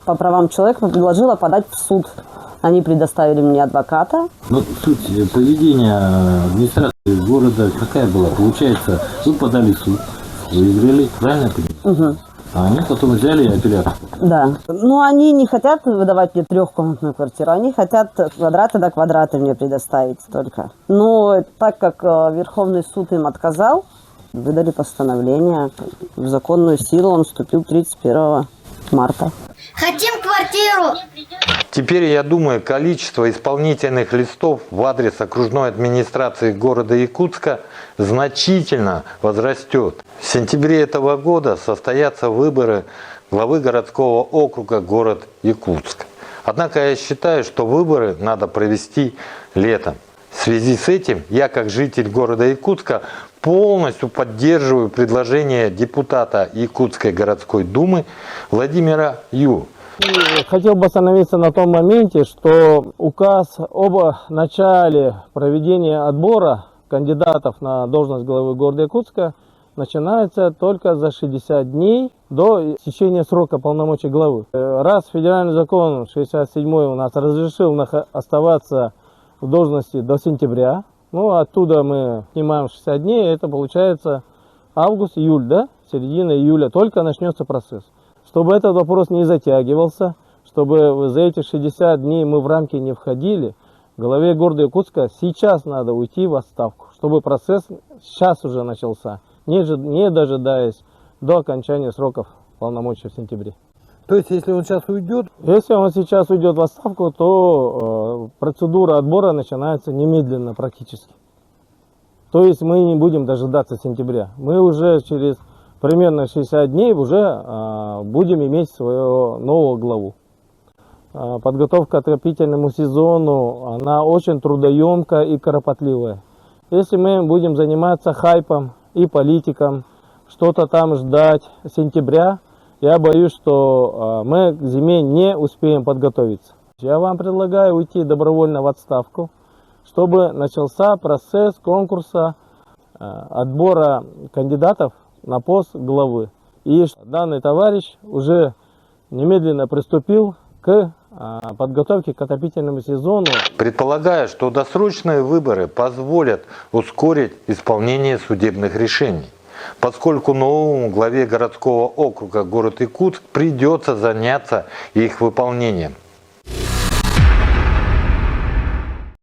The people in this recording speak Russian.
по правам человека предложила подать в суд. Они предоставили мне адвоката. Ну, суть поведения администрации города какая была? Получается, вы подали в суд, выиграли, правильно я понимаю? Угу. А они потом взяли апелляцию. Да. Но они не хотят выдавать мне трехкомнатную квартиру, они хотят квадраты до квадрата мне предоставить только. Но так как Верховный суд им отказал, выдали постановление. В законную силу он вступил 31 марта. Хотим квартиру! Теперь, я думаю, количество исполнительных листов в адрес окружной администрации города Якутска значительно возрастет. В сентябре этого года состоятся выборы главы городского округа город Якутск. Однако я считаю, что выборы надо провести летом. В связи с этим я, как житель города Якутска, полностью поддерживаю предложение депутата Якутской городской думы Владимира Ю. Хотел бы остановиться на том моменте, что указ об начале проведения отбора кандидатов на должность главы города Якутска начинается только за 60 дней до истечения срока полномочий главы. Раз федеральный закон 67-й у нас разрешил оставаться в должности до сентября, ну оттуда мы снимаем 60 дней, это получается август-июль, да? Середина июля только начнется процесс. Чтобы этот вопрос не затягивался, чтобы за эти 60 дней мы в рамки не входили, главе города Якутска сейчас надо уйти в отставку, чтобы процесс сейчас уже начался, не дожидаясь до окончания сроков полномочий в сентябре. То есть, если он сейчас уйдет? Если он сейчас уйдет в отставку, то процедура отбора начинается немедленно практически. То есть мы не будем дожидаться сентября. Мы уже через примерно 60 дней уже будем иметь своего нового главу. Подготовка к отопительному сезону, она очень трудоемкая и кропотливая. Если мы будем заниматься хайпом и политиком, что-то там ждать сентября, я боюсь, что мы к зиме не успеем подготовиться. Я вам предлагаю уйти добровольно в отставку, чтобы начался процесс конкурса отбора кандидатов на пост главы. И данный товарищ уже немедленно приступил к подготовке к отопительному сезону. Предполагаю, что досрочные выборы позволят ускорить исполнение судебных решений, поскольку новому главе городского округа город Якутск придется заняться их выполнением.